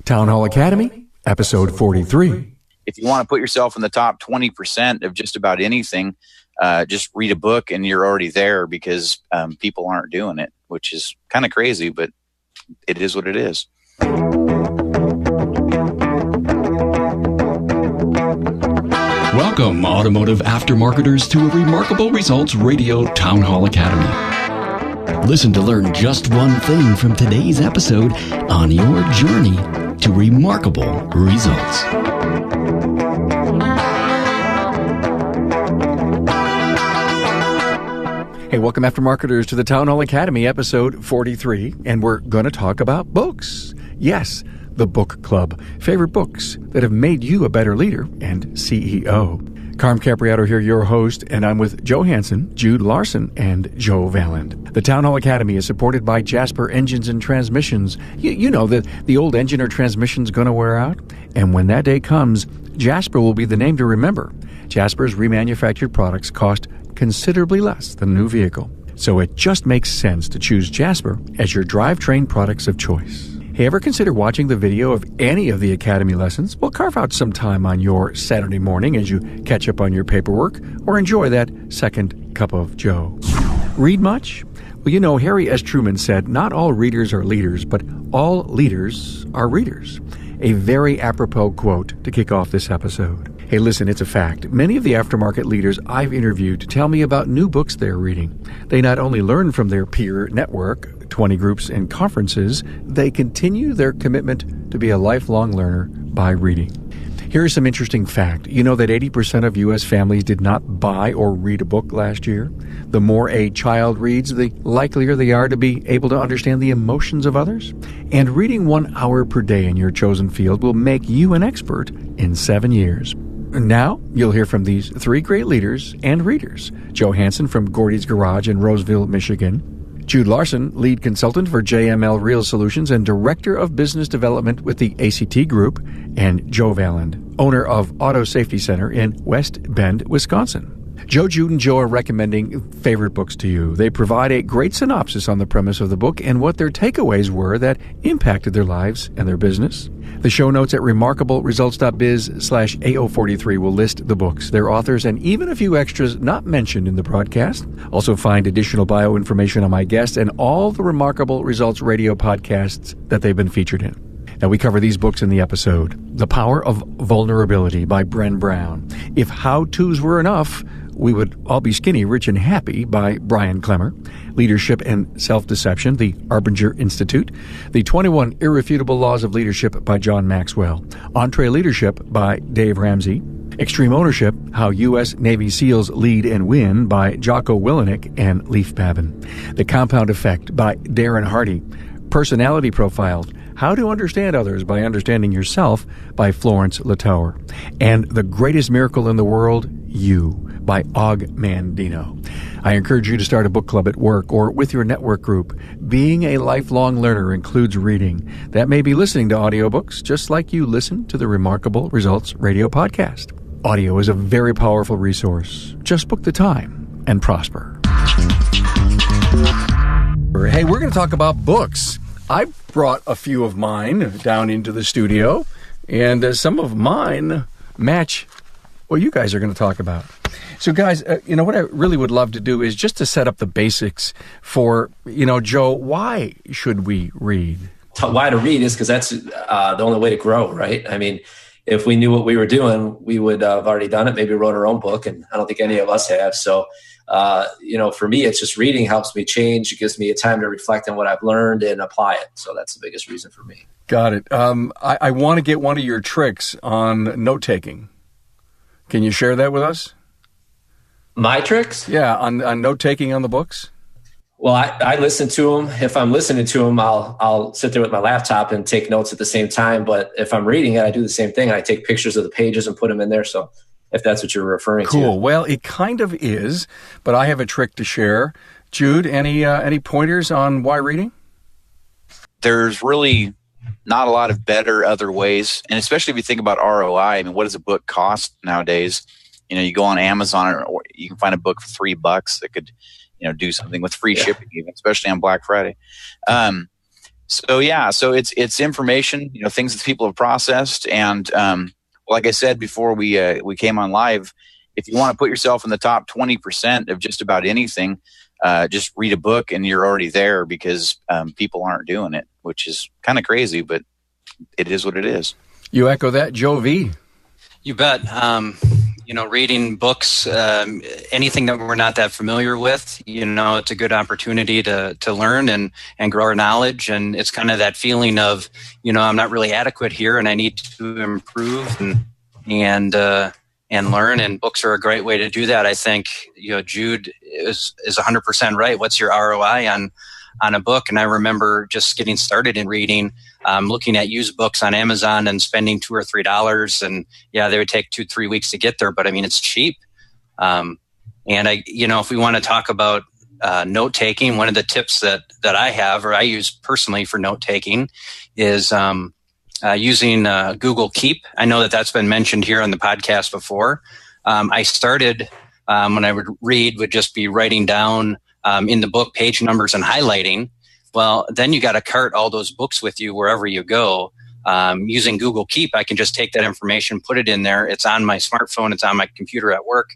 Town Hall Academy, episode 43. If you want to put yourself in the top 20% of just about anything, just read a book and you're already there because people aren't doing it, which is kind of crazy, but it is what it is. Welcome, automotive aftermarketers, to a Remarkable Results Radio Town Hall Academy. Listen to learn just one thing from today's episode on your journey to remarkable results. Hey, welcome aftermarketers to the Town Hall Academy, episode 43, and we're going to talk about books. Yes, the book club. Favorite books that have made you a better leader and CEO. Carm Capriato here, your host, and I'm with Joe Hansen, Jude Larson, and Joe Valland. The Town Hall Academy is supported by Jasper Engines and Transmissions. You know that the old engine or transmission's going to wear out, and when that day comes, Jasper will be the name to remember. Jasper's remanufactured products cost considerably less than a new vehicle, so it just makes sense to choose Jasper as your drivetrain products of choice. Hey, ever consider watching the video of any of the Academy lessons? Well, carve out some time on your Saturday morning as you catch up on your paperwork or enjoy that second cup of Joe. Read much? Well, you know, Harry S. Truman said, not all readers are leaders, but all leaders are readers. A very apropos quote to kick off this episode. Hey, listen, it's a fact. Many of the aftermarket leaders I've interviewed tell me about new books they're reading. They not only learn from their peer network, 20 groups and conferences, they continue their commitment to be a lifelong learner by reading. Here's some interesting fact. You know that 80% of U.S. families did not buy or read a book last year? The more a child reads, the likelier they are to be able to understand the emotions of others. And reading 1 hour per day in your chosen field will make you an expert in 7 years. Now, you'll hear from these three great leaders and readers. Joe Hansen from Gordy's Garage in Roseville, Michigan. Jude Larson, lead consultant for JML Real Solutions and director of business development with the ACT Group. And Joe Valland, owner of Auto Safety Center in West Bend, Wisconsin. Joe, Jude, and Joe are recommending favorite books to you. They provide a great synopsis on the premise of the book and what their takeaways were that impacted their lives and their business. The show notes at remarkableresults.biz/AO43 will list the books, their authors, and even a few extras not mentioned in the broadcast. Also find additional bio information on my guests and all the Remarkable Results radio podcasts that they've been featured in. Now, we cover these books in the episode. The Power of Vulnerability by Bren Brown. If How-Tos Were Enough, We Would All Be Skinny, Rich, and Happy by Brian Clemmer. Leadership and Self-Deception, the Arbinger Institute. The 21 Irrefutable Laws of Leadership by John Maxwell. Entree Leadership by Dave Ramsey. Extreme Ownership, How U.S. Navy SEALs Lead and Win by Jocko Willenick and Leif Babin. The Compound Effect by Darren Hardy. Personality Profiled, How to Understand Others by Understanding Yourself by Florence Latour. And The Greatest Miracle in the World, You by Og Mandino. I encourage you to start a book club at work or with your network group. Being a lifelong learner includes reading. That may be listening to audiobooks, just like you listen to the Remarkable Results radio podcast. Audio is a very powerful resource. Just book the time and prosper. Hey, we're going to talk about books. I brought a few of mine down into the studio, and some of mine match what you guys are going to talk about. So, guys, what I really would love to do is just to set up the basics for, Joe, why should we read? Why to read is because that's the only way to grow, right? I mean, if we knew what we were doing, we would have already done it, maybe wrote our own book, and I don't think any of us have. So, for me, it's just reading helps me change. It gives me a time to reflect on what I've learned and apply it. So that's the biggest reason for me. Got it. I want to get one of your tricks on note-taking. Can you share that with us? My tricks? Yeah, on note-taking on the books. Well, I listen to them. If I'm listening to them, I'll sit there with my laptop and take notes at the same time. But if I'm reading it, I do the same thing. I take pictures of the pages and put them in there. So if that's what you're referring to. Cool. Well, it kind of is, but I have a trick to share. Jude, any pointers on why reading? There's really not a lot of better other ways. And especially if you think about ROI, I mean, what does a book cost nowadays? You go on Amazon or you can find a book for $3 that could, do something with free shipping, even, especially on Black Friday. So yeah, so it's information, things that people have processed, and like I said before we came on live, if you want to put yourself in the top 20% of just about anything, just read a book and you're already there because people aren't doing it, which is kind of crazy, but it is what it is. You echo that, Joe V? You bet. Reading books, anything that we're not that familiar with, it's a good opportunity to learn and grow our knowledge. And it's kind of that feeling of, I'm not really adequate here and I need to improve and learn. And books are a great way to do that. I think, Jude is 100% right. What's your ROI on a book? And I remember just getting started in reading, looking at used books on Amazon and spending $2 or $3. And yeah, they would take 2-3 weeks to get there, but I mean, it's cheap. And if we want to talk about note taking, one of the tips that I have, or I use personally for note taking, is using Google Keep. I know that's been mentioned here on the podcast before. I started when I would read, would just be writing down in the book page numbers and highlighting. Well, then you got to cart all those books with you wherever you go. Using Google Keep, I can just take that information, put it in there. It's on my smartphone. It's on my computer at work.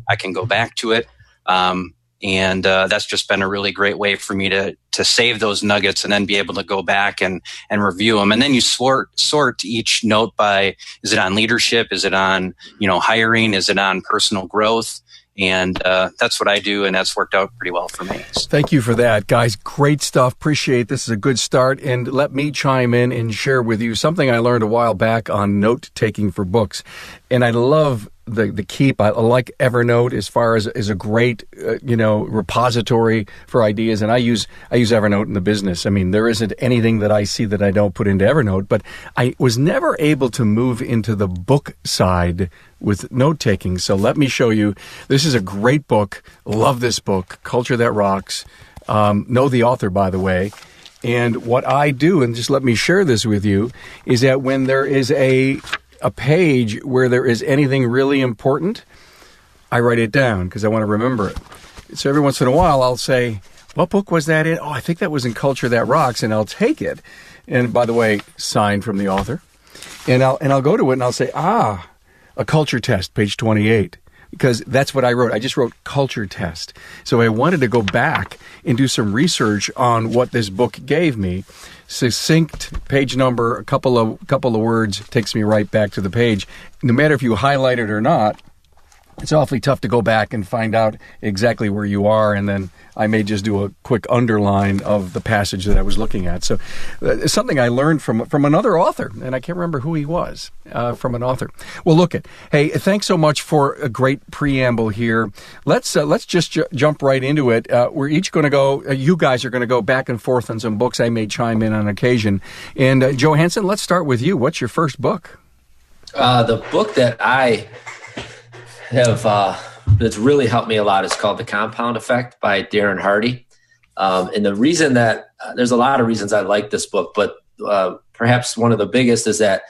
I can go back to it. And that's just been a really great way for me to save those nuggets and then be able to go back and review them. And then you sort each note by, is it on leadership? Is it on, hiring? Is it on personal growth? And that's what I do, and that's worked out pretty well for me. Thank you for that, guys. Great stuff. Appreciate this is a good start. And let me chime in and share with you something I learned a while back on note-taking for books. And I love the Keep. I like Evernote as far as a great, repository for ideas. And I use Evernote in the business. I mean, there isn't anything that I see that I don't put into Evernote, but I was never able to move into the book side with note-taking. So let me show you. This is a great book. Love this book, Culture That Rocks. Know the author, by the way. And what I do, and just let me share this with you, is that when there is a page where there is anything really important, I write it down because I want to remember it. So every once in a while, I'll say, what book was that in? Oh, I think that was in Culture That Rocks, and I'll take it. And by the way, signed from the author. And I'll go to it and I'll say, a culture test, page 28. Because that's what I wrote. I just wrote culture test. So I wanted to go back and do some research on what this book gave me. Succinct page number, a couple of words takes me right back to the page. No matter if you highlight it or not, it's awfully tough to go back and find out exactly where you are, and then I may just do a quick underline of the passage that I was looking at. So it's something I learned from another author, and I can't remember who he was, from an author. Well, hey, thanks so much for a great preamble here. Let's just jump right into it. We're each going to go, you guys are going to go back and forth on some books. I may chime in on occasion. And Joe Hansen, let's start with you. What's your first book? The book that I have that's really helped me a lot is called The Compound Effect by Darren Hardy. And the reason that there's a lot of reasons I like this book, but perhaps one of the biggest is that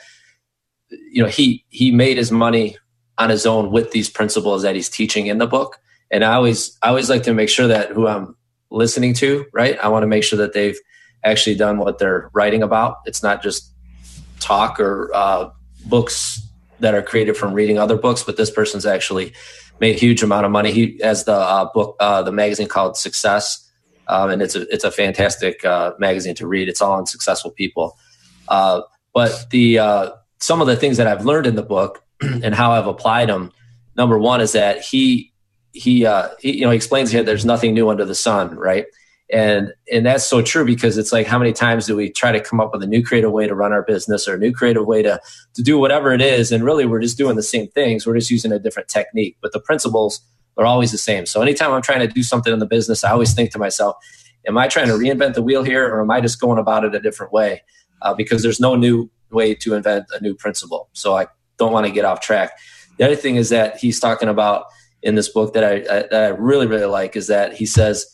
he made his money on his own with these principles that he's teaching in the book. And I always like to make sure that who I'm listening to, right? I want to make sure that they've actually done what they're writing about. It's not just talk or books that are created from reading other books, but this person's actually made a huge amount of money. He has the book, the magazine called Success, and it's a fantastic magazine to read. It's all on successful people. But some of the things that I've learned in the book and how I've applied them. Number one is that he explains here there's nothing new under the sun, right? And that's so true, because it's like, how many times do we try to come up with a new creative way to run our business or a new creative way to do whatever it is? And really, we're just doing the same things. We're just using a different technique, but the principles are always the same. So anytime I'm trying to do something in the business, I always think to myself, am I trying to reinvent the wheel here, or am I just going about it a different way? Because there's no new way to invent a new principle. So I don't want to get off track. The other thing is that he's talking about in this book that I really, really like is that he says,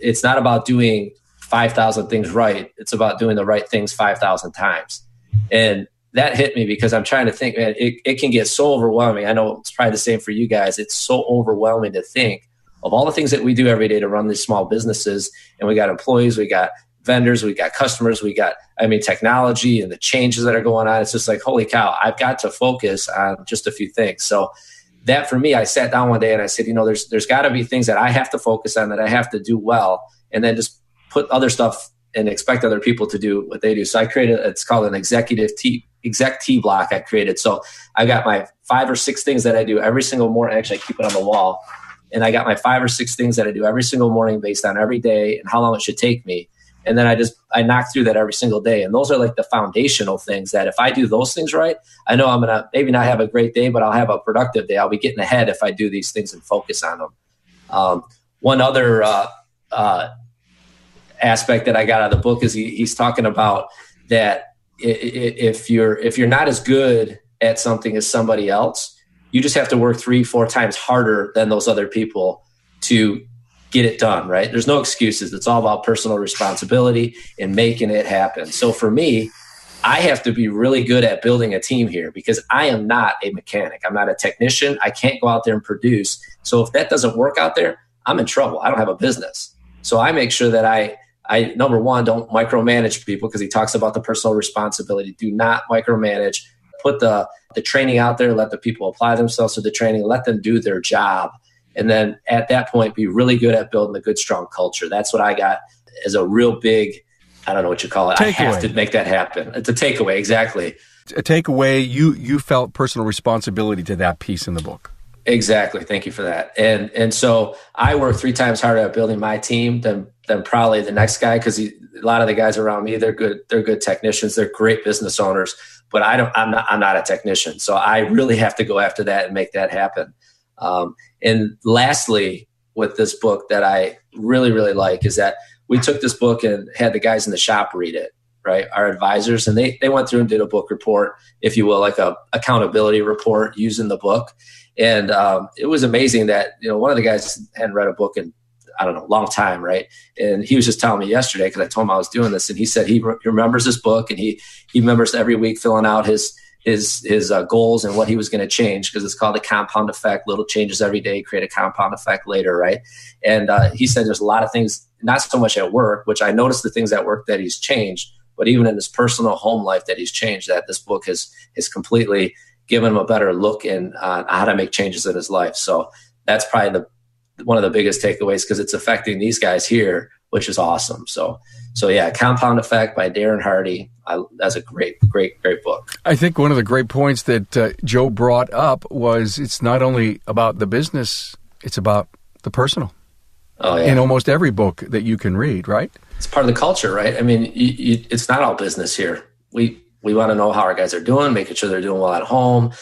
it's not about doing 5,000 things right. It's about doing the right things 5,000 times. And that hit me because I'm trying to think, man, it can get so overwhelming. I know it's probably the same for you guys. It's so overwhelming to think of all the things that we do every day to run these small businesses. And we got employees, we got vendors, we got customers, technology and the changes that are going on. It's just like, holy cow, I've got to focus on just a few things. So that for me, I sat down one day and I said, there's got to be things that I have to focus on, that I have to do well, and then just put other stuff and expect other people to do what they do. So I created, it's called an exec T block I created. So I got my 5 or 6 things that I do every single morning. Actually, I keep it on the wall. And I got my 5 or 6 things that I do every single morning based on every day and how long it should take me. And then I knock through that every single day. And those are like the foundational things that if I do those things right, I know I'm going to maybe not have a great day, but I'll have a productive day. I'll be getting ahead if I do these things and focus on them. One other aspect that I got out of the book is he's talking about that if you're not as good at something as somebody else, you just have to work 3-4 times harder than those other people to get it done, right? There's no excuses. It's all about personal responsibility and making it happen. So for me, I have to be really good at building a team here because I am not a mechanic. I'm not a technician. I can't go out there and produce. So if that doesn't work out there, I'm in trouble. I don't have a business. So I make sure that I number one, don't micromanage people, because he talks about the personal responsibility. Do not micromanage. Put the training out there. Let the people apply themselves to the training. Let them do their job. And then at that point, be really good at building a good, strong culture. That's what I got as a real big, I don't know what you call it. Takeaway. I have to make that happen. It's a takeaway, exactly. A takeaway, you felt personal responsibility to that piece in the book. Exactly. Thank you for that. And so I work 3 times harder at building my team than probably the next guy, because a lot of the guys around me, they're good technicians. They're great business owners, but I'm not a technician. So I really have to go after that and make that happen. And lastly, with this book that I really, really like is that we took this book and had the guys in the shop read it, right? Our advisors, and they went through and did a book report, if you will, like a accountability report using the book. And it was amazing that, one of the guys hadn't read a book in, I don't know, a long time, right? And he was just telling me yesterday, because I told him I was doing this, and he said he remembers this book, and he remembers every week filling out his goals and what he was going to change, because it's called the compound effect. Little changes every day create a compound effect later, right? And he said there's a lot of things, not so much at work, which I noticed the things at work that he's changed, but even in his personal home life that he's changed, that this book has completely given him a better look in how to make changes in his life. So that's probably one of the biggest takeaways, because it's affecting these guys here, which is awesome. So yeah, Compound Effect by Darren Hardy. That's a great book. I think one of the great points that Joe brought up was it's not only about the business, it's about the personal. Oh, yeah. In almost every book that you can read, right? It's part of the culture, right? I mean, it's not all business here. We want to know how our guys are doing, making sure they're doing well at home,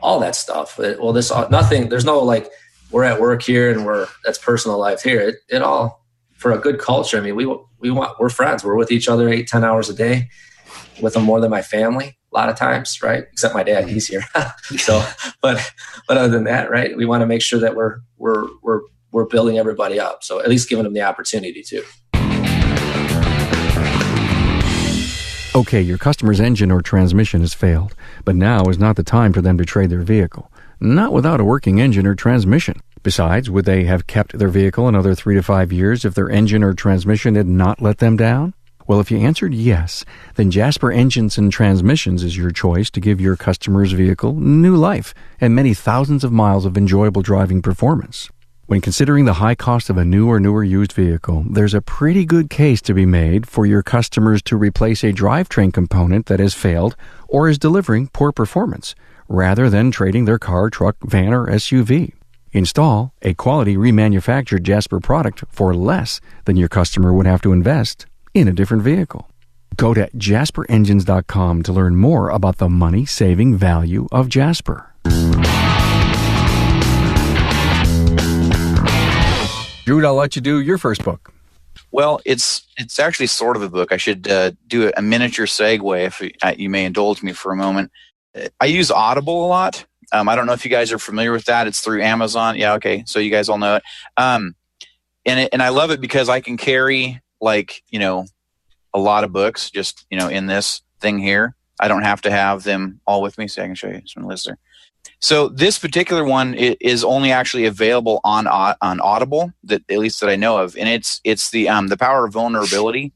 all that stuff. There's no like, we're at work here and that's personal life here. It all, for a good culture. I mean, we're friends. We're with each other 8-10 hours a day, with them more than my family a lot of times, right? Except my dad, he's here. So, but other than that, right? We want to make sure that we're building everybody up. So at least giving them the opportunity to. Okay, your customer's engine or transmission has failed, but now is not the time for them to trade their vehicle. Not without a working engine or transmission. Besides, would they have kept their vehicle another 3 to 5 years if their engine or transmission had not let them down? Well, if you answered yes, then Jasper Engines and Transmissions is your choice to give your customer's vehicle new life and many thousands of miles of enjoyable driving performance. When considering the high cost of a new or newer used vehicle, there's a pretty good case to be made for your customers to replace a drivetrain component that has failed or is delivering poor performance, rather than trading their car, truck, van, or SUV. Install a quality remanufactured Jasper product for less than your customer would have to invest in a different vehicle. Go to jasperengines.com to learn more about the money-saving value of Jasper. Jude, I'll let you do your first book. Well, it's actually sort of a book. I should do a miniature segue, if you may indulge me for a moment. I use Audible a lot. I don't know if you guys are familiar with that. It's through Amazon. Yeah, okay. So you guys all know it. And I love it because I can carry a lot of books just, in this thing here. I don't have to have them all with me, so I can show you some lists there. So this particular one is only actually available on Audible, at least that I know of, and it's the Power of Vulnerability.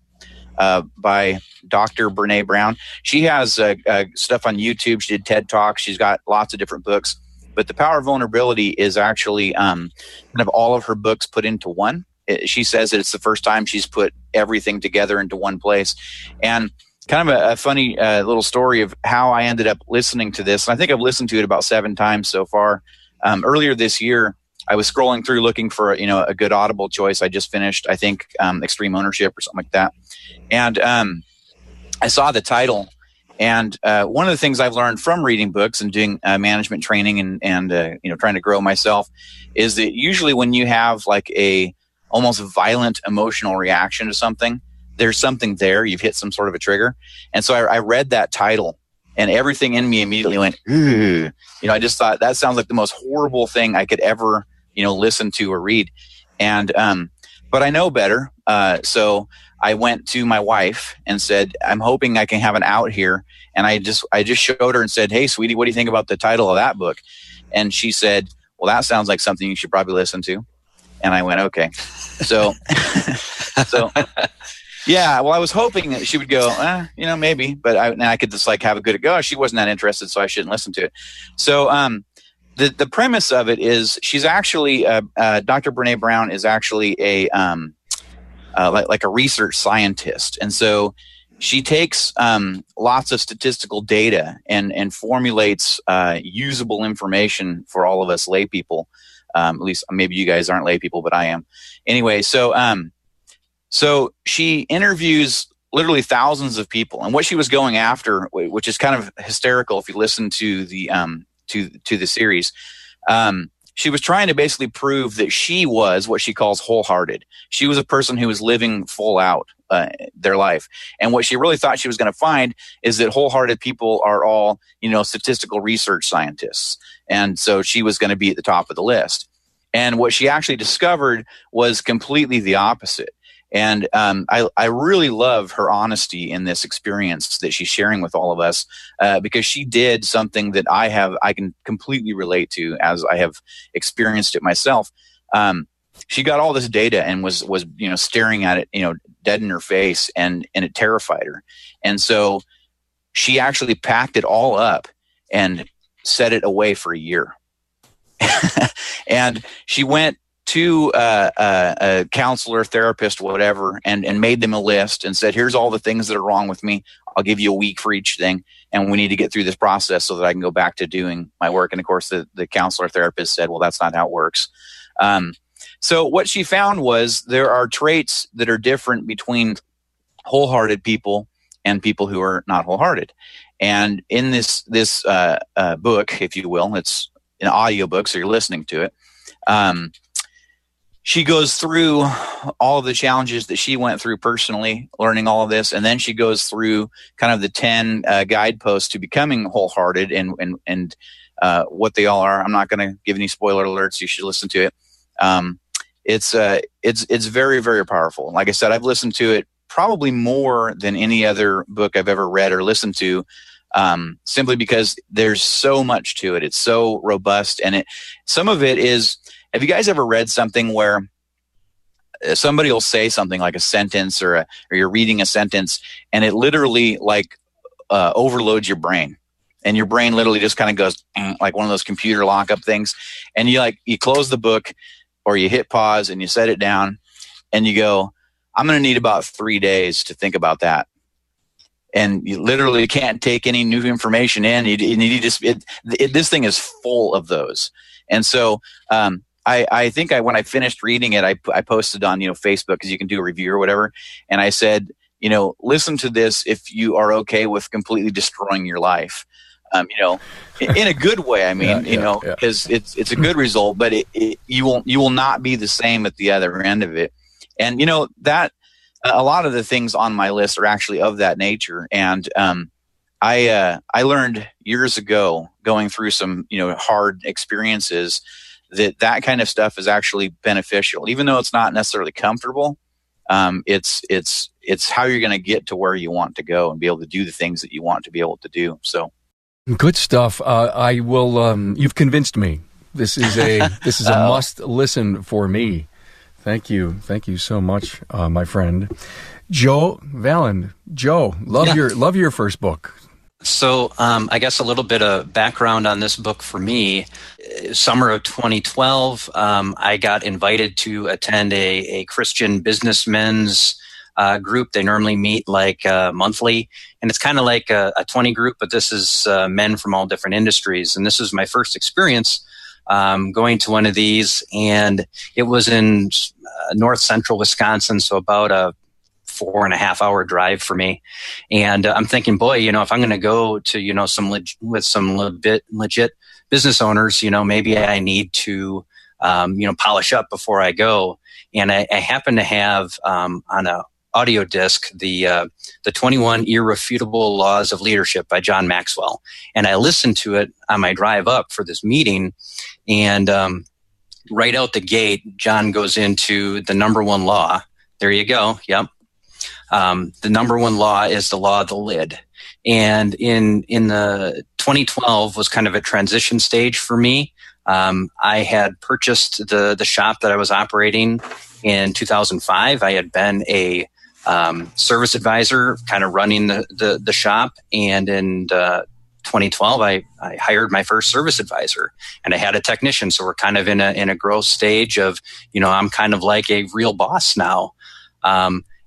by Dr. Brene Brown. She has stuff on YouTube. She did TED Talks. She's got lots of different books. But The Power of Vulnerability is actually kind of all of her books put into one. She says that it's the first time she's put everything together into one place. And kind of a funny little story of how I ended up listening to this. And I think I've listened to it about 7 times so far. Earlier this year, I was scrolling through looking for a good Audible choice. I just finished, I think, Extreme Ownership or something like that. And I saw the title. And one of the things I've learned from reading books and doing management training and trying to grow myself is that usually when you have like a almost violent emotional reaction to something, there's something there. You've hit some sort of a trigger. And so I read that title, and everything in me immediately went, "Ugh." I just thought that sounds like the most horrible thing I could ever, listen to or read. And but I know better. So I went to my wife and said, "I'm hoping I can have an out here." And I just showed her and said, "Hey, sweetie, what do you think about the title of that book?" And she said, "Well, that sounds like something you should probably listen to." And I went, "Okay." So yeah, well, I was hoping that she would go, maybe, but I could just like have a good go. She wasn't that interested, so I shouldn't listen to it. So the premise of it is she's actually Dr. Brene Brown is actually a like a research scientist, and so she takes lots of statistical data and formulates usable information for all of us lay people. At least maybe you guys aren't lay people, but I am. Anyway, so she interviews literally thousands of people, and what she was going after, which is kind of hysterical if you listen to the to the series, she was trying to basically prove that she was what she calls wholehearted. She was a person who was living full out their life, and what she really thought she was going to find is that wholehearted people are all statistical research scientists, and so she was going to be at the top of the list. And what she actually discovered was completely the opposite. And I really love her honesty in this experience that she's sharing with all of us, because she did something that I can completely relate to, as I have experienced it myself. She got all this data and was staring at it dead in her face, and it terrified her. And so she actually packed it all up and set it away for a year. And she went to a counselor, therapist, whatever, and made them a list and said, "Here's all the things that are wrong with me. I'll give you a week for each thing, and we need to get through this process so that I can go back to doing my work." And of course, the counselor therapist said, "Well, that's not how it works." So what she found was there are traits that are different between wholehearted people and people who are not wholehearted. And in this book, if you will, it's an audiobook, so you're listening to it. She goes through all of the challenges that she went through personally, learning all of this, and then she goes through kind of the 10 guideposts to becoming wholehearted and what they all are. I'm not going to give any spoiler alerts. You should listen to it. It's very, very powerful. Like I said, I've listened to it probably more than any other book I've ever read or listened to, simply because there's so much to it. It's so robust, and some of it is. Have you guys ever read something where somebody will say something like a sentence or you're reading a sentence, and it literally overloads your brain, and your brain literally just kind of goes like one of those computer lockup things, and you close the book or you hit pause and you set it down and you go, "I'm going to need about 3 days to think about that." And you literally can't take any new information in. This thing is full of those. And so, I think when I finished reading it, I posted on Facebook, because you can do a review or whatever, and I said, listen to this if you are okay with completely destroying your life, in a good way. I mean, because it's a good result, but you will not be the same at the other end of it. And that a lot of the things on my list are actually of that nature. And I learned years ago, going through some hard experiences, that kind of stuff is actually beneficial, even though it's not necessarily comfortable. It's how you're going to get to where you want to go and be able to do the things that you want to be able to do. So good stuff. I will. You've convinced me. This is a must listen for me. Thank you so much, my friend. Joe Valen. Joe, love your first book. So I guess a little bit of background on this book for me. Summer of 2012, I got invited to attend a Christian businessmen's group. They normally meet like monthly, and it's kind of like a 20 group, but this is men from all different industries. And this is my first experience going to one of these, and it was in north central Wisconsin, so about a 4.5 hour drive for me. And I'm thinking, boy, if I'm going to go to, some legit business owners, maybe I need to, polish up before I go. And I happen to have on a audio disc the 21 Irrefutable Laws of Leadership by John Maxwell. And I listened to it on my drive up for this meeting. And right out the gate, John goes into the number one law. There you go. Yep. The number one law is the law of the lid. And in the 2012 was kind of a transition stage for me. I had purchased the shop that I was operating in 2005. I had been a service advisor, kind of running the shop. And in 2012, I hired my first service advisor, and I had a technician. So we're kind of in a growth stage of, I'm kind of like a real boss now.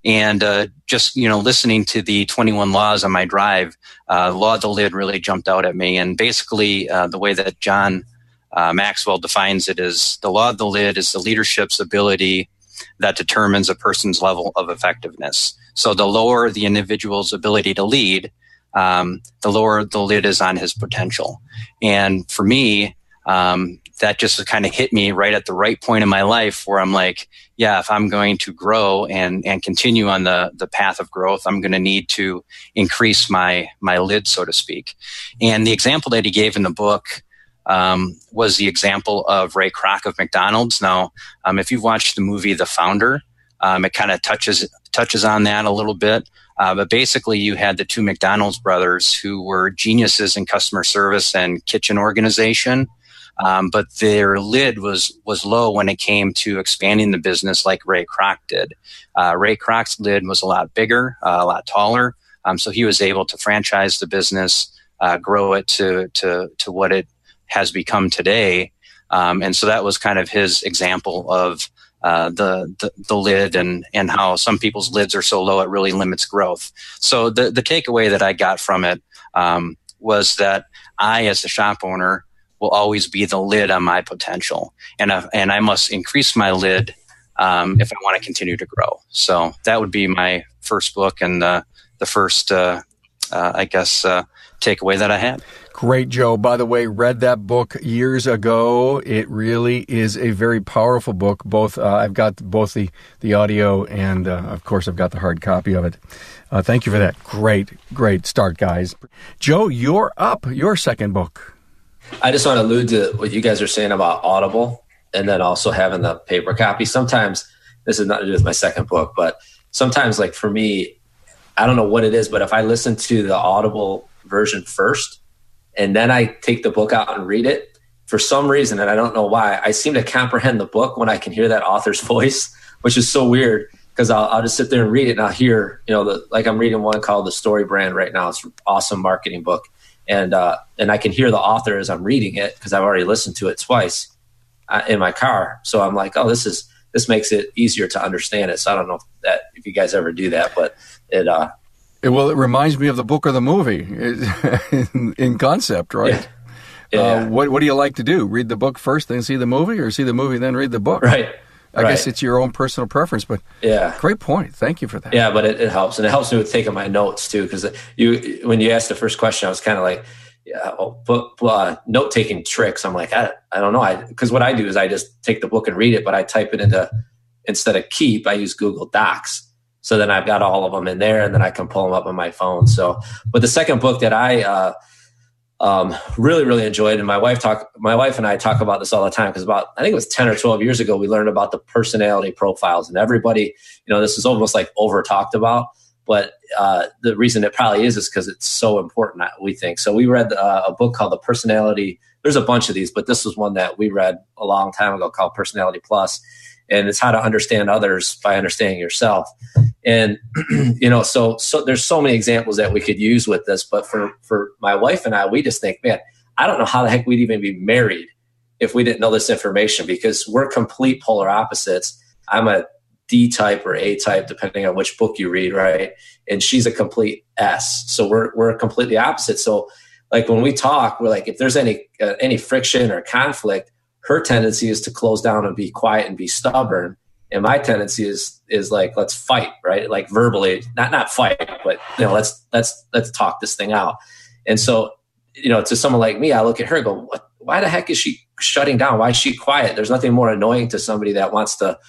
And just, listening to the 21 laws on my drive, law of the lid really jumped out at me. And basically, the way that John Maxwell defines it is the law of the lid is the leadership's ability that determines a person's level of effectiveness. So the lower the individual's ability to lead, the lower the lid is on his potential. And for me, that just kind of hit me right at the right point in my life where I'm like, yeah, if I'm going to grow and continue on the path of growth, I'm going to need to increase my lid, so to speak. And the example that he gave in the book was the example of Ray Kroc of McDonald's. Now, if you've watched the movie The Founder, it kind of touches on that a little bit. But basically, you had the two McDonald's brothers who were geniuses in customer service and kitchen organization. But their lid was low when it came to expanding the business like Ray Kroc did. Ray Kroc's lid was a lot bigger, a lot taller. So he was able to franchise the business, grow it to what it has become today. And so that was kind of his example of the lid and how some people's lids are so low it really limits growth. So the takeaway that I got from it was that I, as the shop owner, will always be the lid on my potential. And I must increase my lid if I want to continue to grow. So that would be my first book and the first, takeaway that I had. Great, Joe. By the way, read that book years ago. It really is a very powerful book. I've got both the audio and, of course, I've got the hard copy of it. Thank you for that. Great start, guys. Joe, you're up. Your second book. I just want to allude to what you guys are saying about Audible and then also having the paper copy. Sometimes, this is not to do with my second book, but sometimes, like for me, I don't know what it is, but if I listen to the Audible version first and then I take the book out and read it, for some reason, and I don't know why, I seem to comprehend the book when I can hear that author's voice, which is so weird because I'll just sit there and read it and I'll hear, like I'm reading one called The Story Brand right now. It's an awesome marketing book. And I can hear the author as I'm reading it because I've already listened to it twice in my car. So I'm like, oh, this makes it easier to understand it. So I don't know if you guys ever do that, but it reminds me of the book or the movie in concept, right? Yeah. What do you like to do? Read the book first, then see the movie, or see the movie, then read the book? Right. I guess it's your own personal preference, but yeah, great point. Thank you for that. Yeah, but it helps. And it helps me with taking my notes too, because when you asked the first question, I was kind of like, note-taking tricks. I'm like, I don't know. Because what I do is I just take the book and read it, but I type it instead of Keep, I use Google Docs. So then I've got all of them in there and then I can pull them up on my phone. So, but the second book that I really, really enjoyed. And my wife and I talk about this all the time because I think it was 10 or 12 years ago, we learned about the personality profiles, and everybody, this is almost like over talked about, but the reason it probably is because it's so important, we think. So we read a book called The Personality. There's a bunch of these, but this was one that we read a long time ago called Personality Plus. And it's how to understand others by understanding yourself. And, so there's so many examples that we could use with this, but for my wife and I, we just think, man, I don't know how the heck we'd even be married if we didn't know this information, because we're complete polar opposites. I'm a D type or A type, depending on which book you read, right? And she's a complete S. So we're completely opposite. So like when we talk, we're like, if there's any friction or conflict, her tendency is to close down and be quiet and be stubborn. And my tendency is like, let's fight, right? Like verbally, not fight, but let's talk this thing out. And so, to someone like me, I look at her and go, what? Why the heck is she shutting down? Why is she quiet? There's nothing more annoying to somebody that wants to,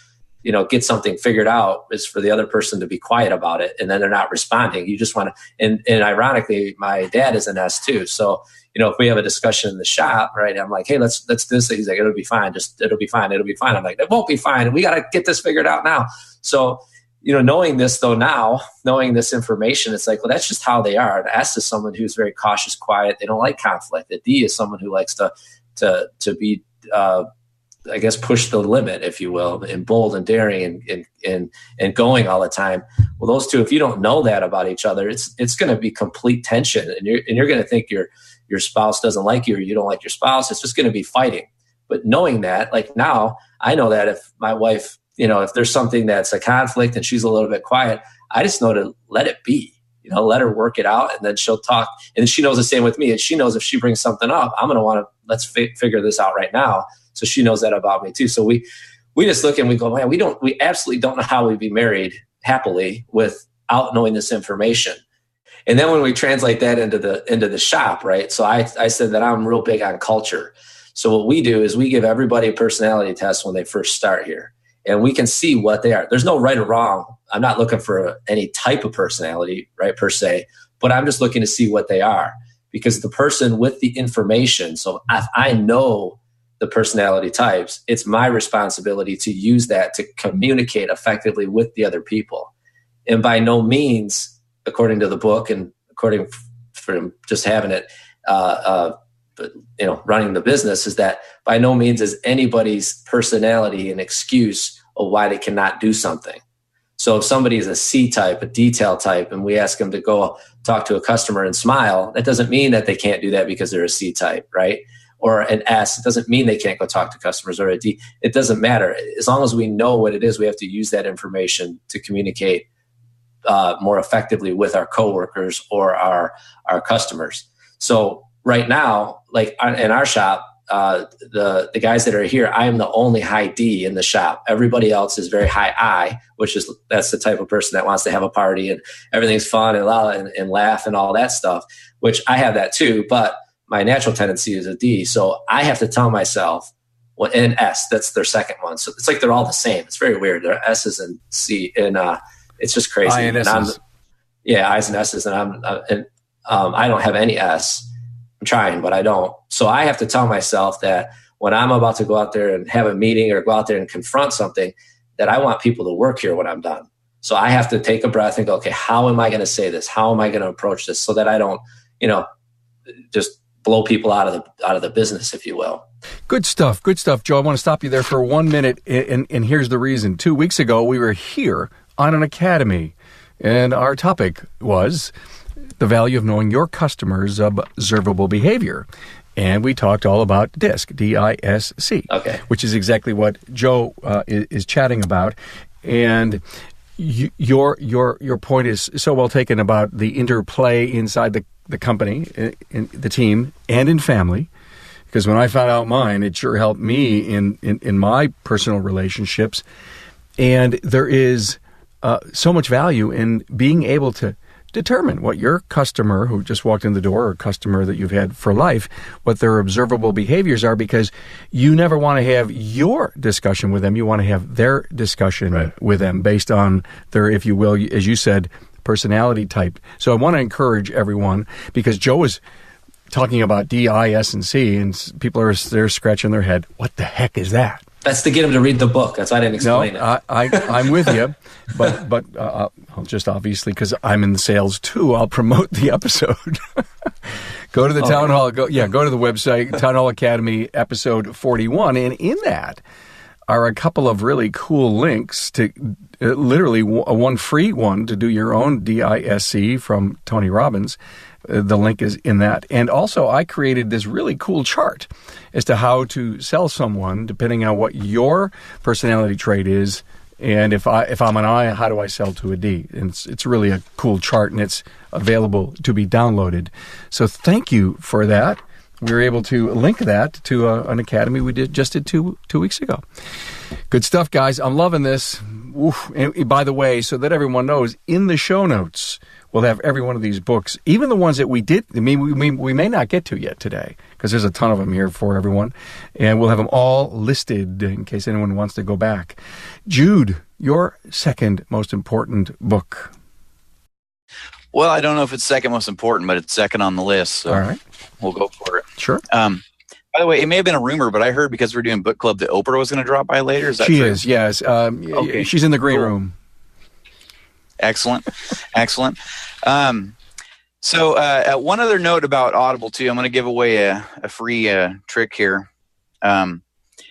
get something figured out, is for the other person to be quiet about it. And then they're not responding. You just want to, and ironically, my dad is an S too. So, if we have a discussion in the shop, right, I'm like, hey, let's do this. He's like, it'll be fine. It'll be fine. I'm like, it won't be fine. We got to get this figured out now. So, knowing this though now, knowing this information, it's like, well, that's just how they are. The S is someone who's very cautious, quiet. They don't like conflict. The D is someone who likes to be, I guess, push the limit, if you will, and bold and daring and going all the time. Well, those two, if you don't know that about each other, it's going to be complete tension, and you're going to think your spouse doesn't like you, or you don't like your spouse. It's just going to be fighting. But knowing that, like now, I know that if my wife, if there's something that's a conflict and she's a little bit quiet, I just know to let it be. Let her work it out, and then she'll talk. And she knows the same with me. And she knows if she brings something up, I'm going to want to let's figure this out right now. So she knows that about me too. So we just look and we go, man, we absolutely don't know how we'd be married happily without knowing this information. And then when we translate that into the shop, right? So I said that I'm real big on culture. So what we do is we give everybody a personality test when they first start here, and we can see what they are. There's no right or wrong. I'm not looking for any type of personality, right, per se, but I'm just looking to see what they are, because the person with the information. So if I know the personality types, it's my responsibility to use that to communicate effectively with the other people. And by no means, according to the book and according from just having it, running the business, is that by no means is anybody's personality an excuse of why they cannot do something. So if somebody is a C type, a detail type, and we ask them to go talk to a customer and smile, that doesn't mean that they can't do that because they're a C type, right? Or an S, it doesn't mean they can't go talk to customers. Or a D, it doesn't matter. As long as we know what it is, we have to use that information to communicate more effectively with our coworkers or our customers. So right now, like in our shop, the guys that are here, I am the only high D in the shop. Everybody else is very high I, that's the type of person that wants to have a party and everything's fun and loud and laugh and all that stuff, which I have that too. But my natural tendency is a D. So I have to tell myself, well, and S, that's their second one. So it's like they're all the same. It's very weird. They're S's and C, and it's just crazy. I and S's. I's and S's, and I don't have any S. I'm trying, but I don't. So I have to tell myself that when I'm about to go out there and have a meeting or go out there and confront something, that I want people to work here when I'm done. So I have to take a breath and go, okay, how am I going to say this? How am I going to approach this so that I don't, just blow people out of the business, if you will. Good stuff, Joe. I want to stop you there for 1 minute, and here's the reason. 2 weeks ago, we were here on an academy, and our topic was the value of knowing your customers' observable behavior. And we talked all about DISC, D-I-S-C, okay, which is exactly what Joe is chatting about. And your point is so well taken about the interplay inside the company, in the team, and in family. Because when I found out mine, it sure helped me in my personal relationships. And there is so much value in being able to determine what your customer who just walked in the door, or customer that you've had for life, what their observable behaviors are, because you never want to have your discussion with them. You want to have their discussion with them based on their, if you will, as you said, personality type. So I want to encourage everyone, because Joe was talking about D, I, S, and C, and people they're scratching their head. What the heck is that? That's to get them to read the book. That's why I didn't explain it. I'm with you, but I'll just obviously, because I'm in the sales too, I'll promote the episode. Go to the Town Hall. Go to the website, Town Hall Academy, episode 41, and in that, are a couple of really cool links to literally one free one to do your own DISC from Tony Robbins. The link is in that. And also, I created this really cool chart as to how to sell someone, depending on what your personality trait is. And if I'm an I, how do I sell to a D? And it's really a cool chart, and it's available to be downloaded. So thank you for that. We were able to link that to an academy we just did two weeks ago. Good stuff, guys. I'm loving this. Oof. And by the way, so that everyone knows, in the show notes, we'll have every one of these books, even the ones that we may not get to yet today, because there's a ton of them here for everyone. And we'll have them all listed in case anyone wants to go back. Jude, your second most important book. Well, I don't know if it's second most important, but it's second on the list. So all right. We'll go for it. Sure. By the way, it may have been a rumor, but I heard because we're doing book club that Oprah was going to drop by later. Is that true? She is, yes. Okay. She's in the green room. Excellent. Excellent. So one other note about Audible, too. I'm going to give away a free trick here.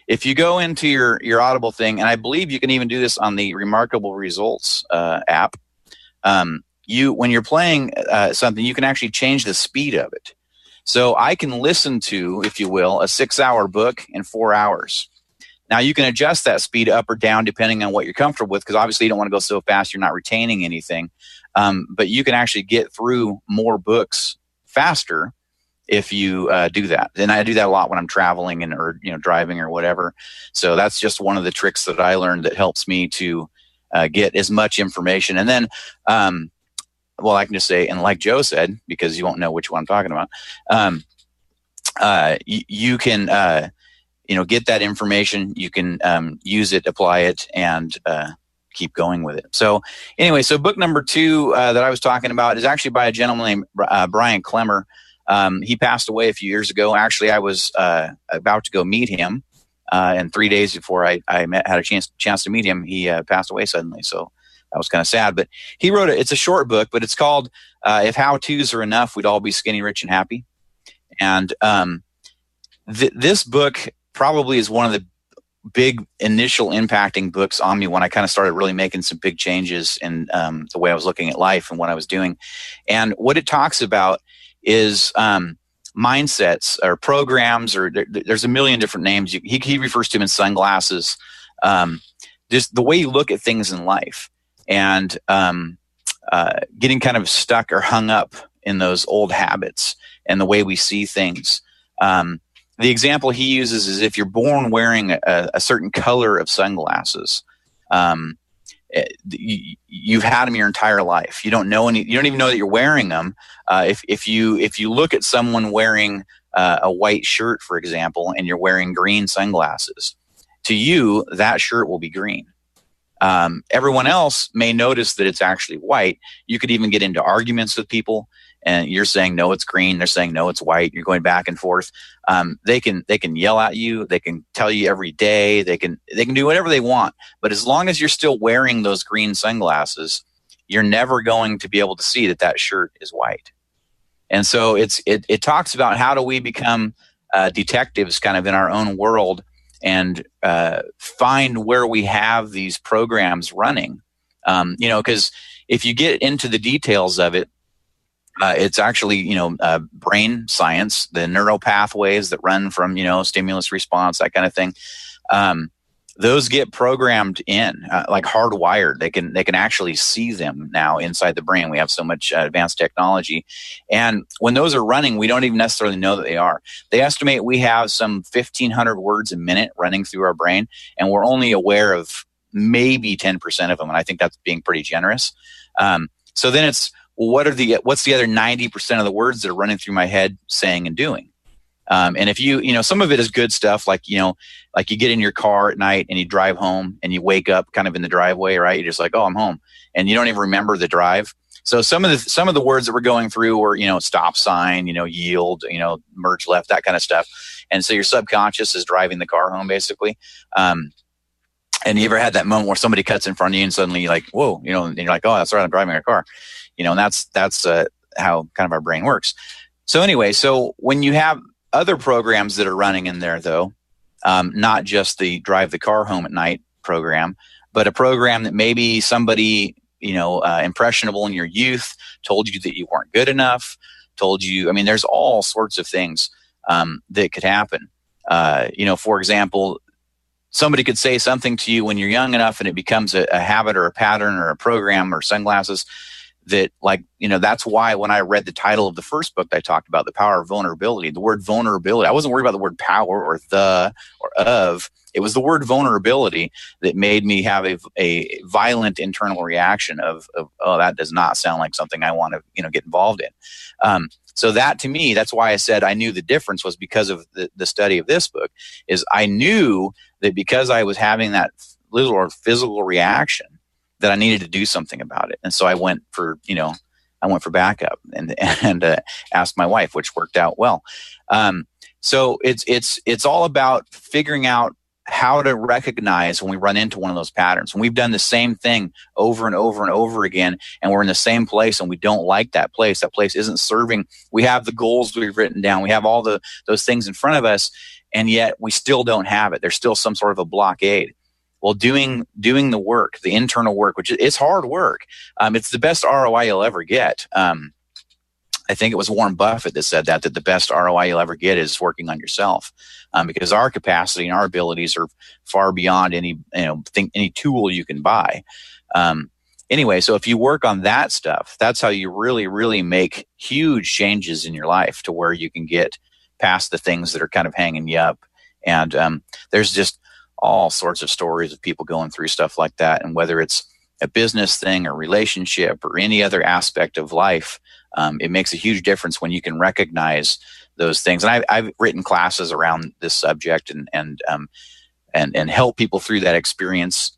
If you go into your Audible thing, and I believe you can even do this on the Remarkable Results app, when you're playing something, you can actually change the speed of it. So I can listen to, if you will, a 6-hour book in 4 hours. Now, you can adjust that speed up or down depending on what you're comfortable with, because obviously you don't want to go so fast you're not retaining anything. But you can actually get through more books faster if you do that. And I do that a lot when I'm traveling or driving or whatever. So that's just one of the tricks that I learned that helps me to get as much information. And then I can just say, and like Joe said, because you won't know which one I'm talking about, you can, get that information. You can use it, apply it, and keep going with it. So anyway, book number 2 that I was talking about is actually by a gentleman named Brian Clemmer. He passed away a few years ago. Actually, I was about to go meet him, and 3 days before I had a chance to meet him, he passed away suddenly. So that was kind of sad, but he wrote it's a short book, but it's called If How-Tos Are Enough, We'd All Be Skinny, Rich, and Happy. And this book probably is one of the big initial impacting books on me when I kind of started really making some big changes in the way I was looking at life and what I was doing. And what it talks about is mindsets or programs, or there's a million different names. He refers to them in sunglasses, just the way you look at things in life. And getting kind of stuck or hung up in those old habits and the way we see things. The example he uses is if you're born wearing a certain color of sunglasses, you've had them your entire life. You don't even know that you're wearing them. If you look at someone wearing a white shirt, for example, and you're wearing green sunglasses, to you that shirt will be green. Everyone else may notice that it's actually white. You could even get into arguments with people, and you're saying, no, it's green. They're saying, no, it's white. You're going back and forth. They can yell at you. They can tell you every day. They can do whatever they want. But as long as you're still wearing those green sunglasses, you're never going to be able to see that shirt is white. And so it talks about how do we become detectives kind of in our own world, and find where we have these programs running. Because if you get into the details of it, it's actually, brain science, the neural pathways that run from, stimulus response, that kind of thing. Those get programmed in, like hardwired. They can actually see them now inside the brain. We have so much advanced technology. And when those are running, we don't even necessarily know that they are. They estimate we have some 1,500 words a minute running through our brain, and we're only aware of maybe 10% of them. And I think that's being pretty generous. So then it's, well, what's the other 90% of the words that are running through my head saying and doing? And if you some of it is good stuff, like you get in your car at night and you drive home and you wake up kind of in the driveway, right? You're just like, oh, I'm home. And you don't even remember the drive. So some of the words that we're going through were, stop sign, yield, merge left, that kind of stuff. And so your subconscious is driving the car home basically. And you ever had that moment where somebody cuts in front of you and suddenly you're like, whoa, and you're like, oh, that's right, I'm driving a car. And that's how kind of our brain works. So anyway, so when you have other programs that are running in there, though, not just the drive the car home at night program, but a program that maybe somebody, impressionable in your youth told you that you weren't good enough, there's all sorts of things that could happen. For example, somebody could say something to you when you're young enough and it becomes a habit or a pattern or a program or sunglasses that, that's why when I read the title of the first book that I talked about, The Power of Vulnerability, the word vulnerability, I wasn't worried about the word power or the or of. It was the word vulnerability that made me have a violent internal reaction of, oh, that does not sound like something I want to, get involved in. So that, to me, that's why I said I knew the difference was because of the study of this book, is I knew that because I was having that little or physical reaction that I needed to do something about it. And so I went for backup and asked my wife, which worked out well. So it's all about figuring out how to recognize when we run into one of those patterns. When we've done the same thing over and over and over again, and we're in the same place and we don't like that place isn't serving. We have the goals we've written down. We have all those things in front of us, and yet we still don't have it. There's still some sort of a blockade. Well, doing the work, the internal work, which is hard work. It's the best ROI you'll ever get. I think it was Warren Buffett that said that the best ROI you'll ever get is working on yourself, because our capacity and our abilities are far beyond any tool you can buy. Anyway, so if you work on that stuff, that's how you really, really make huge changes in your life to where you can get past the things that are kind of hanging you up. And there's just all sorts of stories of people going through stuff like that. And whether it's a business thing or relationship or any other aspect of life, it makes a huge difference when you can recognize those things. And I've written classes around this subject and help people through that experience,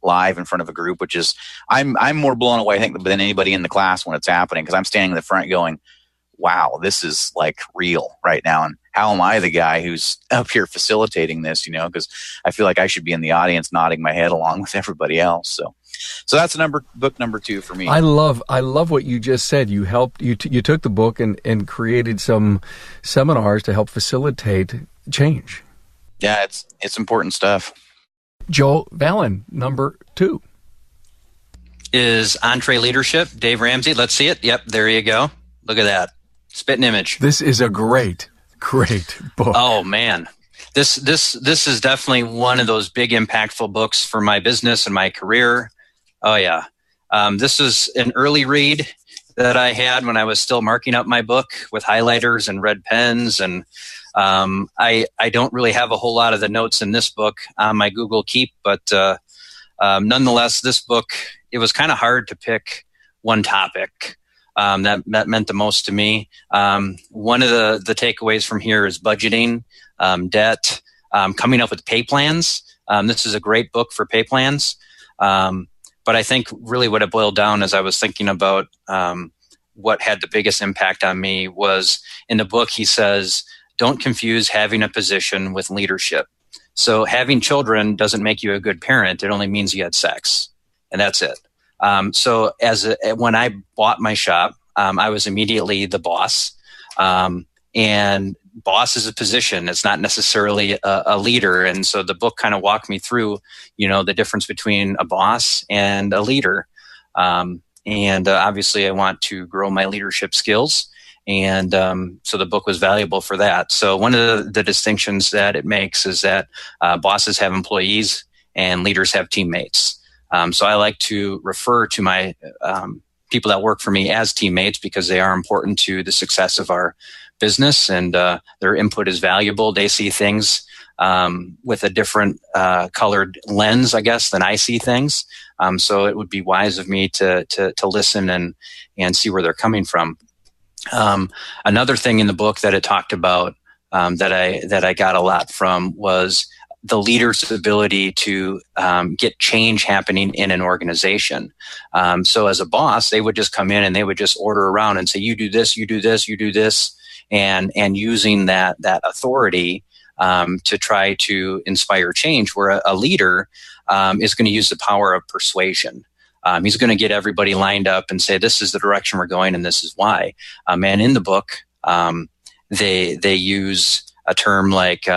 live in front of a group, which is, I'm more blown away, I think, than anybody in the class when it's happening, because I'm standing in the front going, wow, this is like real right now. And how am I the guy who's up here facilitating this, because I feel like I should be in the audience nodding my head along with everybody else. So that's book number 2 for me. I love what you just said. You helped, you took the book and created some seminars to help facilitate change. Yeah, it's important stuff. Joe Vallon, number 2. Is Entree Leadership, Dave Ramsey. Let's see it. Yep, there you go. Look at that. Spitting image. This is a great book. Oh, man. This is definitely one of those big impactful books for my business and my career. Oh, yeah. This is an early read that I had when I was still marking up my book with highlighters and red pens. And I don't really have a whole lot of the notes in this book on my Google Keep, but nonetheless, this book, it was kind of hard to pick one topic that meant the most to me. One of the takeaways from here is budgeting, debt, coming up with pay plans. This is a great book for pay plans. But I think really what it boiled down as I was thinking about what had the biggest impact on me was in the book, he says, don't confuse having a position with leadership. So having children doesn't make you a good parent. It only means you had sex, and that's it. So when I bought my shop, I was immediately the boss. And boss is a position. It's not necessarily a leader. And so the book kind of walked me through, the difference between a boss and a leader. And obviously I want to grow my leadership skills. And so the book was valuable for that. So one of the distinctions that it makes is that bosses have employees and leaders have teammates. So I like to refer to my people that work for me as teammates because they are important to the success of our business, and their input is valuable. They see things with a different colored lens, I guess, than I see things. So it would be wise of me to listen and see where they're coming from. Another thing in the book that it talked about that I got a lot from was the leader's ability to get change happening in an organization. So as a boss, they would just come in and they would just order around and say, you do this, you do this, you do this, and using that authority to try to inspire change, where a leader is going to use the power of persuasion. He's going to get everybody lined up and say, this is the direction we're going and this is why. And in the book, they use a term like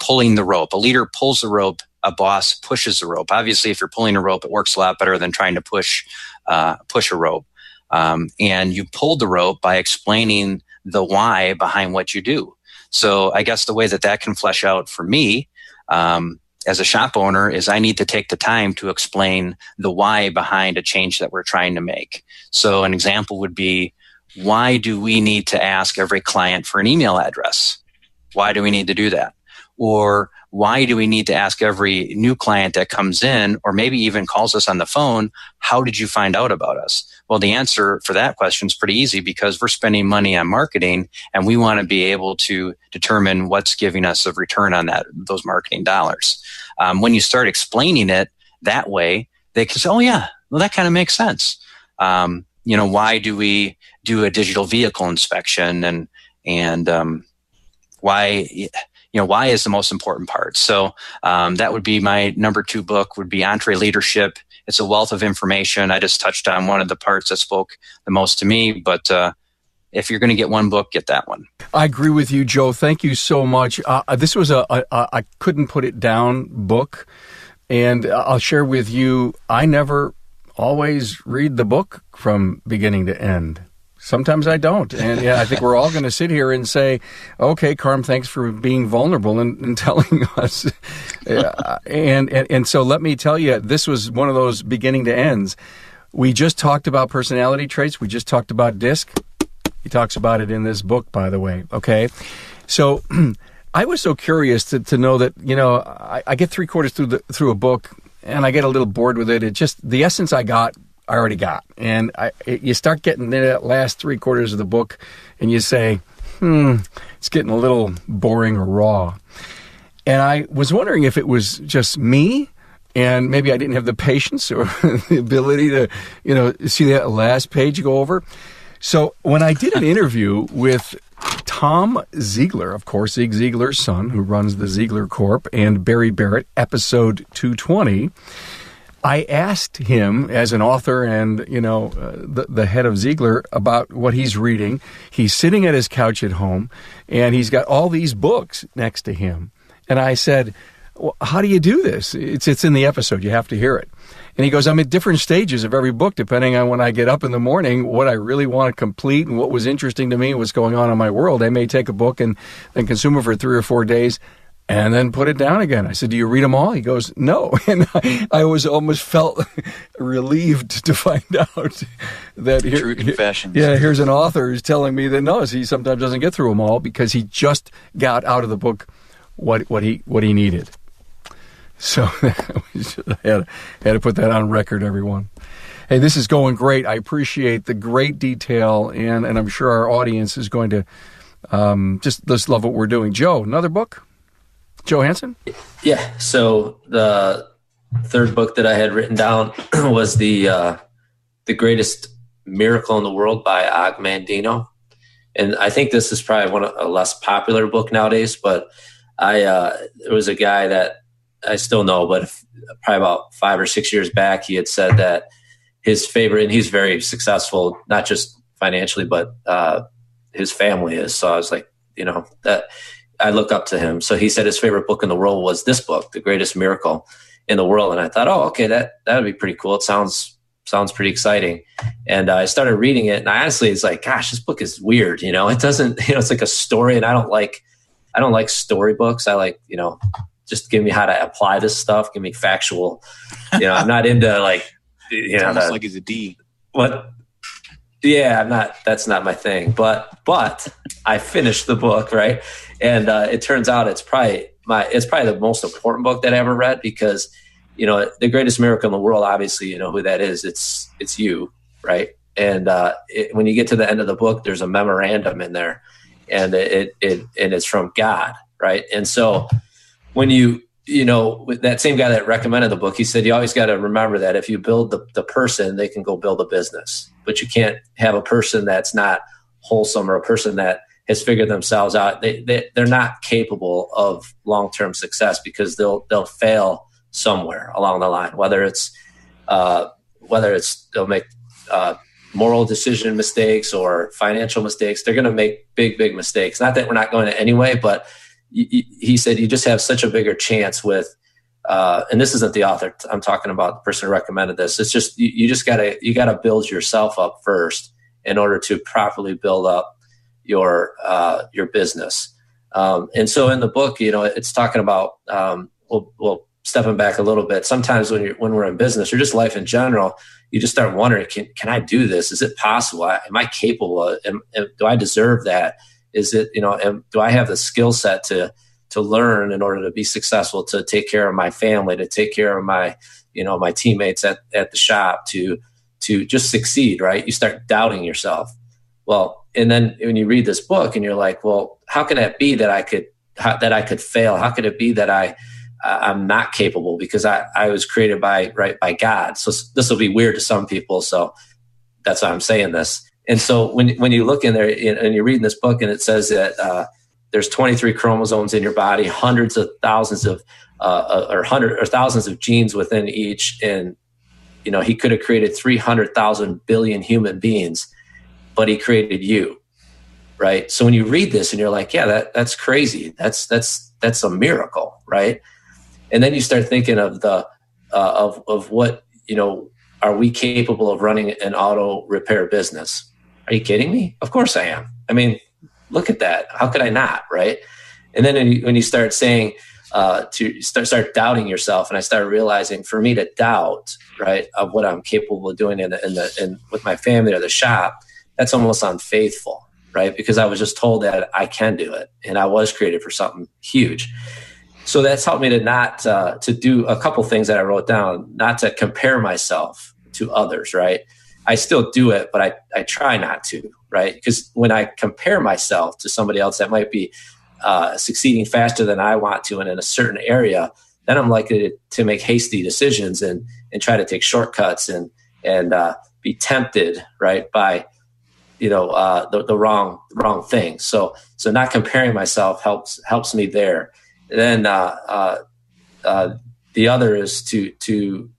pulling the rope. A leader pulls the rope. A boss pushes the rope. Obviously, if you're pulling a rope, it works a lot better than trying to push a rope. And you pulled the rope by explaining the why behind what you do. So I guess the way that can flesh out for me as a shop owner is I need to take the time to explain the why behind a change that we're trying to make. So an example would be, why do we need to ask every client for an email address? Why do we need to do that? Or why do we need to ask every new client that comes in or maybe even calls us on the phone, how did you find out about us? Well, the answer for that question is pretty easy, because we're spending money on marketing and we want to be able to determine what's giving us a return on those marketing dollars. When you start explaining it that way, they can say, oh yeah, well, that kind of makes sense. Why do we do a digital vehicle inspection and why is the most important part? So that would be my number 2 book, would be EntreLeadership. It's a wealth of information. I just touched on one of the parts that spoke the most to me, but if you're going to get one book, get that one. I agree with you, Joe. Thank you so much. This was I couldn't put it down book, and I'll share with you, I never always read the book from beginning to end. Sometimes I don't. And yeah, I think we're all going to sit here and say, okay, Carm, thanks for being vulnerable and telling us. And so let me tell you, this was one of those beginning to ends. We just talked about personality traits. We just talked about DISC. He talks about it in this book, by the way. Okay. So I was so curious to know that, I get 3/4 through a book and I get a little bored with it. It just, the essence I already got. And you start getting that last 3/4 of the book and you say, it's getting a little boring or raw. And I was wondering if it was just me and maybe I didn't have the patience or the ability to, see that last page go over. So when I did an interview with Tom Ziegler, of course, Zig Ziglar's son, who runs the Ziegler Corp, and Barry Barrett, episode 220, I asked him as an author and, the head of Ziegler about what he's reading. He's sitting at his couch at home and he's got all these books next to him. And I said, well, how do you do this? It's in the episode. You have to hear it. And he goes, I'm at different stages of every book, depending on when I get up in the morning, what I really want to complete and what was interesting to me, what's going on in my world. I may take a book and then consume it for 3 or 4 days and then put it down again. I said, do you read them all? He goes, no. And I almost felt relieved to find out that true confessions. Here's an author who's telling me that no, he sometimes doesn't get through them all because he just got out of the book what he needed. So I had to put that on record, everyone. Hey, this is going great. I appreciate the great detail, and I'm sure our audience is going to just love what we're doing. Joe, another book? Joe Hansen? Yeah. So the third book that I had written down was the Greatest Miracle in the World by Og Mandino. And I think this is probably a less popular book nowadays, but there was a guy that I still know, but probably about 5 or 6 years back, he had said that his favorite, and he's very successful, not just financially, but his family is. So I was like, that I look up to him. So he said his favorite book in the world was this book, The Greatest Miracle in the World. And I thought, okay, that would be pretty cool. It sounds pretty exciting. And I started reading it, and honestly, it's like, gosh, this book is weird. It doesn't, it's like a story, and I don't like storybooks. I like, just give me how to apply this stuff. Give me factual. I'm not into like, it's almost like it's a D. What? Yeah, I'm not. That's not my thing. But I finished the book, right? And it turns out it's probably the most important book that I ever read, because the greatest miracle in the world. Obviously, you know who that is. It's you, right? And when you get to the end of the book, there's a memorandum in there, and it's from God, right? And so when that same guy that recommended the book, he said, you always got to remember that if you build the person, they can go build a business, but you can't have a person that's not wholesome or a person that has figured themselves out. They're not capable of long-term success, because they'll fail somewhere along the line, whether it's they'll make moral decision mistakes or financial mistakes. They're going to make big mistakes. Not that we're not going to anyway, but he said, you just have such a bigger chance with, and this isn't the author, I'm talking about the person who recommended this. It's just, you gotta build yourself up first in order to properly build up your business. And so in the book, it's talking about, well, stepping back a little bit, sometimes when we're in business or just life in general, you just start wondering, can I do this? Is it possible? Am I capable? Do I deserve that? Is it, do I have the skill set to learn in order to be successful, to take care of my family, to take care of my, my teammates at the shop, to just succeed, right? You start doubting yourself. Well, and then when you read this book and you're like, well, how can that be that I could fail? How could it be that I'm not capable, because I was created by God. So this will be weird to some people. So that's why I'm saying this. And so when you look in there and you're reading this book and it says that there's 23 chromosomes in your body, hundreds of thousands of thousands of genes within each, and he could have created 300,000 billion human beings, but he created you, right? So when you read this and you're like, yeah, that's crazy. That's a miracle, right? And then you start thinking of of what, are we capable of running an auto repair business? Are you kidding me? Of course I am. I mean, look at that. How could I not, right? And then when you start saying, to start doubting yourself, and I started realizing, for me to doubt, right, of what I'm capable of doing in with my family or the shop, that's almost unfaithful, right? Because I was just told that I can do it, and I was created for something huge. So that's helped me to not to do a couple things that I wrote down, not to compare myself to others, right? I still do it, but I try not to, right? Because when I compare myself to somebody else that might be succeeding faster than I want to and in a certain area, then I'm likely to make hasty decisions and try to take shortcuts and be tempted, right, by the wrong thing. So not comparing myself helps me there. And then the other is to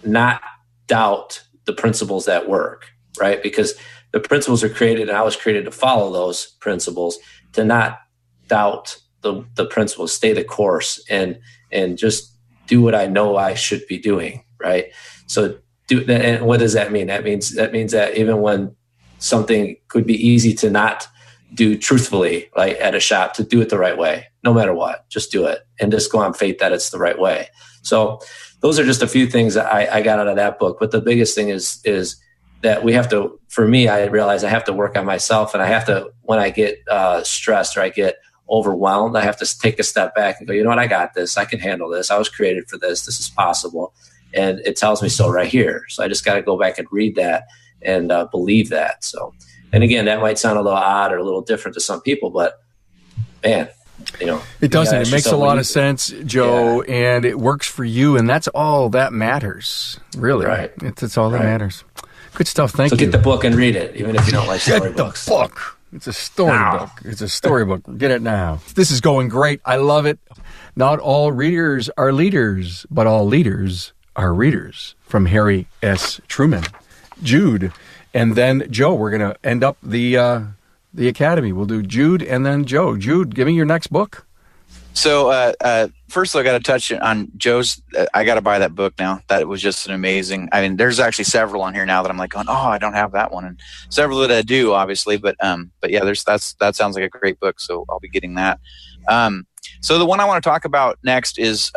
not doubt the principles that work, right? Because the principles are created, and I was created to follow those principles, to not doubt the principles, stay the course, and just do what I know I should be doing, right? So and what does that mean? That means that even when something could be easy to not do truthfully, like at a shop, to do it the right way, no matter what, just do it and just go on faith that it's the right way. So those are just a few things that I got out of that book. But the biggest thing is that we have to, for me, I realize I have to work on myself, and I have to, when I get stressed or I get overwhelmed, I have to take a step back and go, you know what, I got this. I can handle this. I was created for this. This is possible. And it tells me so right here. So I just got to go back and read that and believe that. So, and again, that might sound a little odd or a little different to some people, but man, it doesn't. It makes a lot of sense, Joe, and it works for you, and that's all that matters, really. Right. It's all that matters. Good stuff. Thank you. So get the book and read it, even if you don't like storybooks. Get the book. It's a storybook. It's a storybook. Get it now. This is going great. I love it. Not all readers are leaders, but all leaders are readers. From Harry S. Truman. Jude, and then Joe. We're going to end up the Academy. We'll do Jude and then Joe. Jude, give me your next book. So first, I got to touch on Joe's. I got to buy that book now. That was just an amazing. I mean, there's actually several on here now that I'm like going, oh, I don't have that one, and several that I do, obviously. But yeah, that sounds like a great book. So I'll be getting that. So the one I want to talk about next is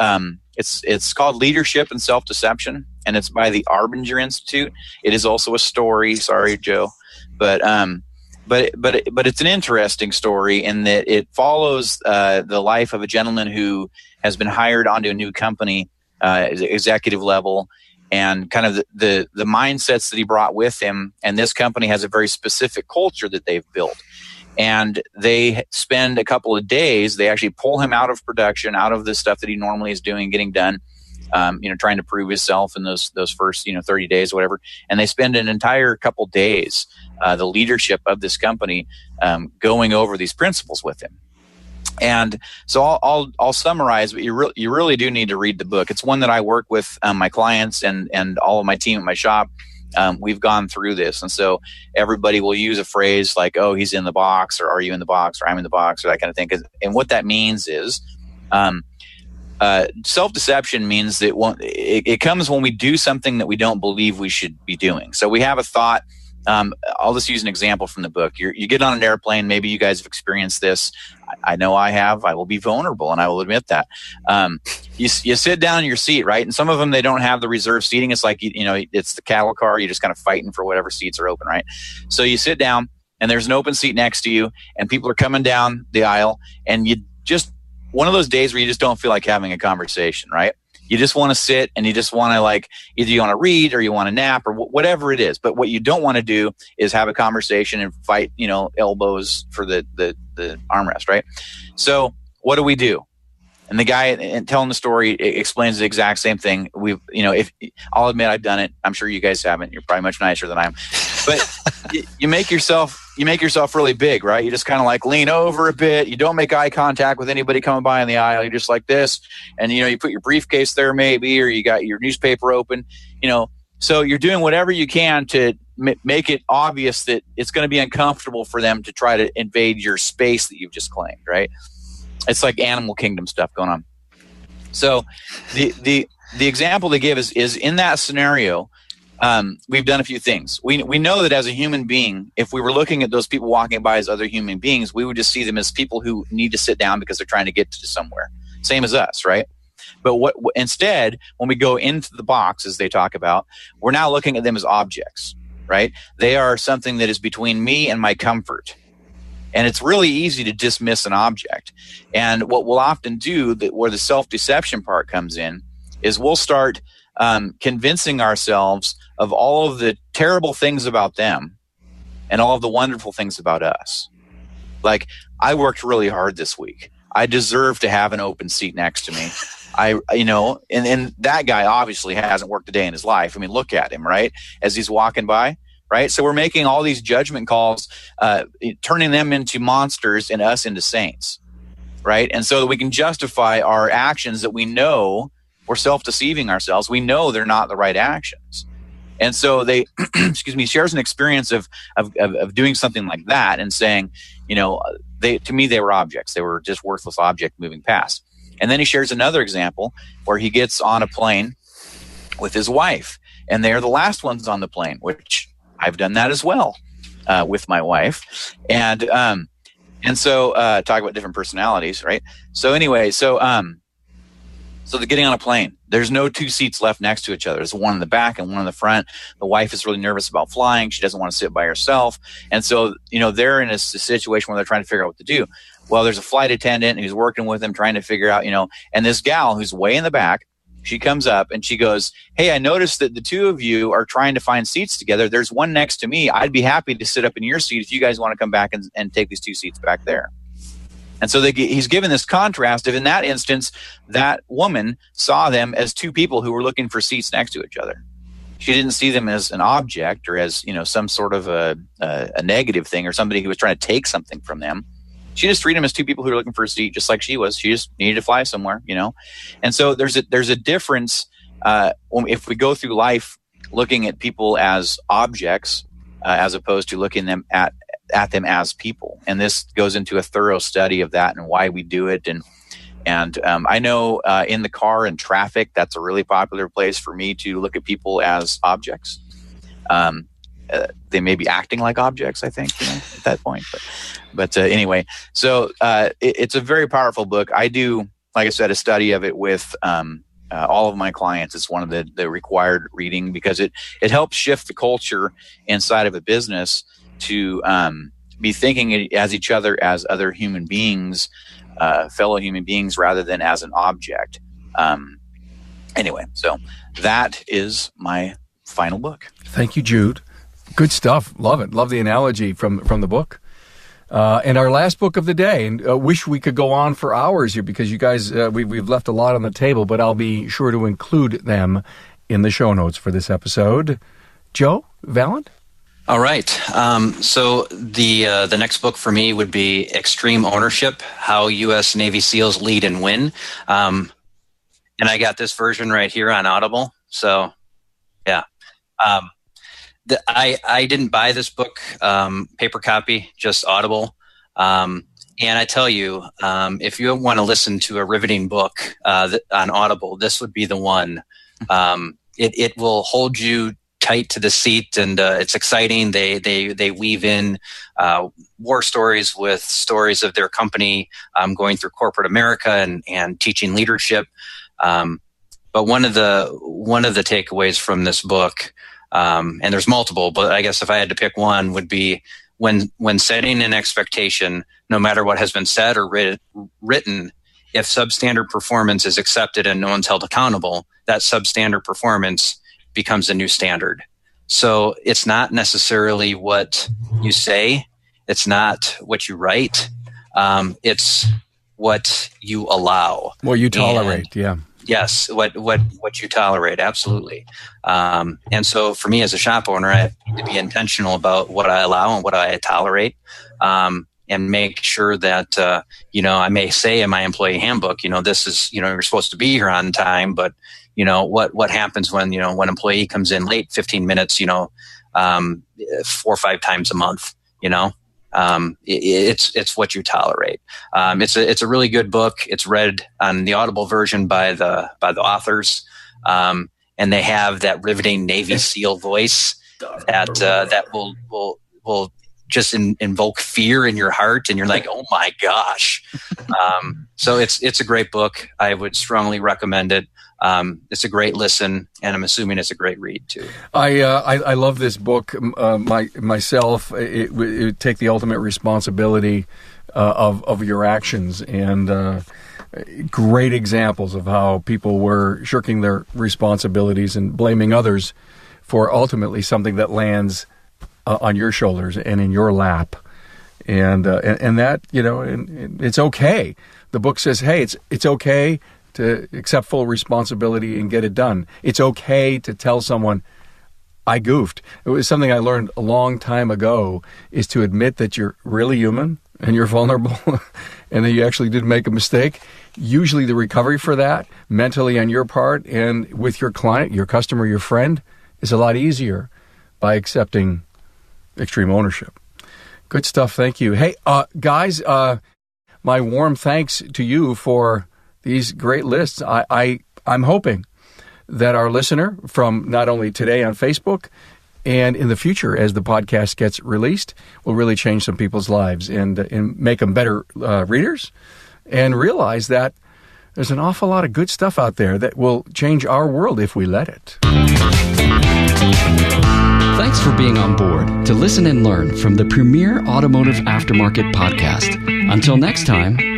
it's called Leadership and Self-Deception, and it's by the Arbinger Institute. It is also a story. Sorry, Joe, but it's an interesting story in that it follows the life of a gentleman who has been hired onto a new company, executive level, and kind of the mindsets that he brought with him. And this company has a very specific culture that they've built. And they spend a couple of days, they actually pull him out of production, out of the stuff that he normally is doing, getting done, trying to prove himself in those first, 30 days, whatever. And they spend an entire couple days, the leadership of this company, going over these principles with him. And so I'll summarize, but you really do need to read the book. It's one that I work with my clients and all of my team at my shop we've gone through this. And so everybody will use a phrase like, oh, he's in the box, or are you in the box, or I'm in the box, or that kind of thing. And what that means is self-deception means that it comes when we do something that we don't believe we should be doing. So we have a thought. I'll just use an example from the book. You get on an airplane. Maybe you guys have experienced this. I know I have. I will be vulnerable, and I will admit that. You sit down in your seat, right? And some of them, they don't have the reserved seating. It's like, it's the cattle car. You're just kind of fighting for whatever seats are open, right? So you sit down, and there's an open seat next to you, and people are coming down the aisle, and you just, one of those days where you just don't feel like having a conversation, right? You just want to sit, and you just want to either you want to read or you want to nap or whatever it is. But what you don't want to do is have a conversation and fight, elbows for the armrest, right? So what do? And the guy telling the story explains the exact same thing. If I'll admit I've done it. I'm sure you guys haven't. You're probably much nicer than I am. But you make yourself really big, right? You just kind of lean over a bit. You don't make eye contact with anybody coming by in the aisle. You're just like this, and you put your briefcase there maybe, or you got your newspaper open. So you're doing whatever you can to make it obvious that it's going to be uncomfortable for them to try to invade your space that you've just claimed, right? It's like animal kingdom stuff going on. So the example they give is in that scenario. We've done a few things. We know that as a human being, if we were looking at those people walking by as other human beings, we would just see them as people who need to sit down because they're trying to get to somewhere. Same as us, right? But instead, when we go into the box, as they talk about, we're now looking at them as objects, right? They are something that is between me and my comfort. And it's really easy to dismiss an object. And what we'll often do, where the self-deception part comes in, is we'll start convincing ourselves of all of the terrible things about them and all of the wonderful things about us. Like, I worked really hard this week. I deserve to have an open seat next to me. And that guy obviously hasn't worked a day in his life. I mean, look at him, right? As he's walking by, right? So we're making all these judgment calls, turning them into monsters and us into saints, right? And so that we can justify our actions that we know we're self-deceiving ourselves. We know they're not the right actions. And so they, shares an experience of doing something like that and saying, to me, they were objects. They were just worthless object moving past. And then he shares another example where he gets on a plane with his wife, and they're the last ones on the plane, which I've done that as well with my wife. And so talk about different personalities, right? So anyway, so they're getting on a plane. There's no two seats left next to each other. There's one in the back and one in the front. The wife is really nervous about flying. She doesn't want to sit by herself. And so, they're in a situation where they're trying to figure out what to do. Well, there's a flight attendant who's working with them, trying to figure out, and this gal who's way in the back, she comes up and she goes, "Hey, I noticed that the two of you are trying to find seats together. There's one next to me. I'd be happy to sit up in your seat if you guys want to come back and take these two seats back there." And so he's given this contrast of, in that instance, that woman saw them as two people who were looking for seats next to each other. She didn't see them as an object or as, some sort of a negative thing or somebody who was trying to take something from them. She just treated them as two people who were looking for a seat, just like she was. She just needed to fly somewhere, And so there's a difference if we go through life looking at people as objects as opposed to looking at them as people. And this goes into a thorough study of that and why we do it. And I know in the car and traffic, that's a really popular place for me to look at people as objects. They may be acting like objects, I think, at that point. But anyway, so it's a very powerful book. I do, like I said, a study of it with all of my clients. It's one of the required reading because it helps shift the culture inside of a business to be thinking as each other as other human beings, fellow human beings, rather than as an object. Anyway, so that is my final book. Thank you, Jude. Good stuff. Love it. Love the analogy from the book. And our last book of the day, and wish we could go on for hours here because you guys, we've left a lot on the table, but I'll be sure to include them in the show notes for this episode. Joe Valent? All right. So the next book for me would be Extreme Ownership, How U.S. Navy SEALs Lead and Win. And I got this version right here on Audible. So, yeah. I didn't buy this book paper copy, just Audible. And I tell you, if you want to listen to a riveting book on Audible, this would be the one. It will hold you tight to the seat, and it's exciting. They weave in war stories with stories of their company going through corporate America and teaching leadership. But one of the takeaways from this book, and there's multiple, but I guess if I had to pick one, would be when setting an expectation, no matter what has been said or written, if substandard performance is accepted and no one's held accountable, that substandard performance becomes a new standard. So it's not necessarily what you say. It's not what you write. It's what you allow. What you tolerate, yeah. Yes, what you tolerate, absolutely. And so for me as a shop owner, I need to be intentional about what I allow and what I tolerate, and make sure that, I may say in my employee handbook, this is, you're supposed to be here on time, but, what happens when employee comes in late 15 minutes, 4 or 5 times a month, it's what you tolerate. It's a really good book. It's read on the Audible version by the authors, and they have that riveting Navy SEAL voice that will just invoke fear in your heart, and you're like, oh my gosh. So it's a great book. I would strongly recommend it. It's a great listen, and I'm assuming it's a great read too. I love this book myself. It would take the ultimate responsibility of your actions, and great examples of how people were shirking their responsibilities and blaming others for ultimately something that lands on your shoulders and in your lap, and that it's okay. The book says, hey, it's okay to accept full responsibility and get it done. It's okay to tell someone, I goofed. It was something I learned a long time ago, is to admit that you're really human and you're vulnerable and that you actually did make a mistake. Usually the recovery for that, mentally on your part and with your client, your customer, your friend, is a lot easier by accepting extreme ownership. Good stuff. Thank you. Hey, guys, my warm thanks to you for these great lists. I'm hoping that our listener from not only today on Facebook and in the future as the podcast gets released will really change some people's lives and make them better readers, and realize that there's an awful lot of good stuff out there that will change our world if we let it. Thanks for being on board to listen and learn from the premier automotive aftermarket podcast. Until next time,